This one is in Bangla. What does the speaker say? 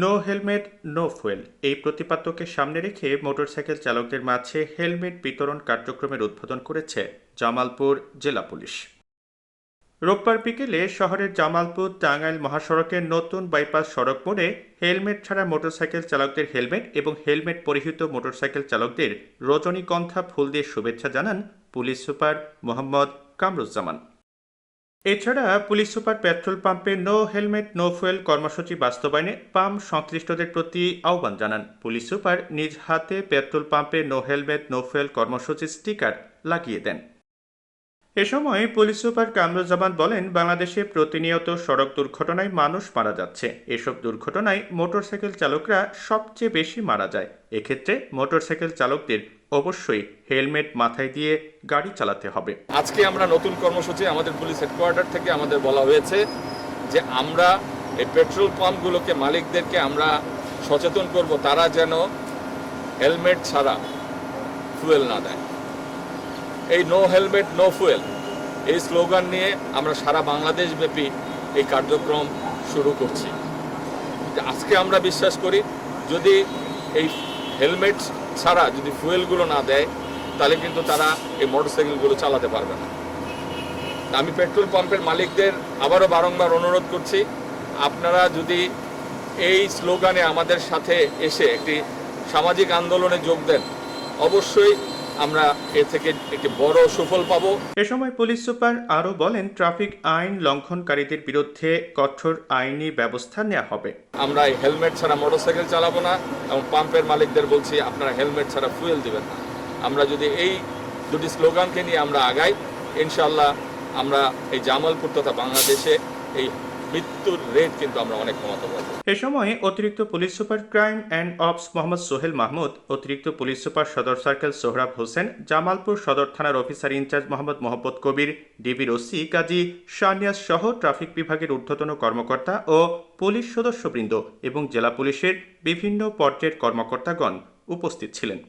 নো হেলমেট নো ফুয়েল এই প্রতিপাদ্যকে সামনে রেখে মোটরসাইকেল চালকদের মাঝে হেলমেট বিতরণ কার্যক্রমের উদ্বোধন করেছে জামালপুর জেলা পুলিশ। রোববার বিকেলে শহরের জামালপুর টাঙ্গাইল মহাসড়কের নতুন বাইপাস সড়ক মোড়ে হেলমেট ছাড়া মোটরসাইকেল চালকদের হেলমেট এবং হেলমেট পরিহিত মোটরসাইকেল চালকদের রজনীগন্ধা ফুল দিয়ে শুভেচ্ছা জানান পুলিশ সুপার মোহাম্মদ কামরুজ্জামান। এছাড়া পুলিশ সুপার পেট্রোল পাম্পে নো হেলমেট নো ফুয়েল কর্মসূচি বাস্তবায়নে পাম্প সংশ্লিষ্টদের প্রতি আহ্বান জানান। পুলিশ সুপার নিজ হাতে পেট্রোল পাম্পে নো হেলমেট নো ফুয়েল কর্মসূচির স্টিকার লাগিয়ে দেন। এ সময় পুলিশ সুপার কামরুজ্জামান বলেন, বাংলাদেশে প্রতিনিয়ত সড়ক দুর্ঘটনায় মানুষ মারা যাচ্ছে। এসব দুর্ঘটনায় মোটরসাইকেল চালকরা সবচেয়ে বেশি মারা যায়। এক্ষেত্রে মোটরসাইকেল চালকদের অবশ্যই হেলমেট মাথায় দিয়ে গাড়ি চালাতে হবে। আজকে আমরা নতুন কর্মসূচি আমাদের পুলিশ হেডকোয়ার্টার থেকে আমাদের বলা হয়েছে যে আমরা এই পেট্রোল পাম্পগুলোকে মালিকদেরকে আমরা সচেতন করব তারা যেন হেলমেট ছাড়া ফুয়েল না দেয়। এই নো হেলমেট নো ফুয়েল এই স্লোগান নিয়ে আমরা সারা বাংলাদেশ ব্যাপী এই কার্যক্রম শুরু করছি। আজকে আমরা বিশ্বাস করি যদি এই হেলমেট ছাড়া যদি ফুয়েলগুলো না দেয় তাহলে কিন্তু তারা এই মোটরসাইকেলগুলো চালাতে পারবে না। আমি পেট্রোল পাম্পের মালিকদের আবারও বারংবার অনুরোধ করছি, আপনারা যদি এই স্লোগানে আমাদের সাথে এসে একটি সামাজিক আন্দোলনে যোগ দেন, অবশ্যই আমরা এর থেকে একটি বড় সুফল পাবো। এ সময় পুলিশ সুপার আরও বলেন, ট্রাফিক আইন লঙ্ঘনকারীদের বিরুদ্ধে কঠোর আইনি ব্যবস্থা নেওয়া হবে। আমরা হেলমেট ছাড়া মোটরসাইকেল চালাবো না এবং পাম্পের মালিকদের বলছি আপনারা হেলমেট ছাড়া ফুয়েল দিবেন না। আমরা যদি এই দুটি স্লোগানকে নিয়ে আমরা আগাই, ইনশাআল্লাহ আমরা এই জামালপুর তথা বাংলাদেশে এই মৃত্যুর রেট কিন্তু আমরা অনেক কমাতে পারবো। এ সময় অতিরিক্ত police super crime and ops Mohammad Sohel Mahmud, অতিরিক্ত পুলিশ সুপার সদর সার্কেল সোহরাব হোসেন, জামালপুর সদর থানার অফিসার ইনচার্জ মোহাম্মদ মোহাম্মদ কবির, ডিবির ওসি কাজী শাহনিয়াজ সহ ট্রাফিক বিভাগের ঊর্ধ্বতন কর্মকর্তা ও পুলিশ সদস্যবৃন্দ এবং জেলা পুলিশের বিভিন্ন পর্যায়ের কর্মকর্তাগণ উপস্থিত ছিলেন।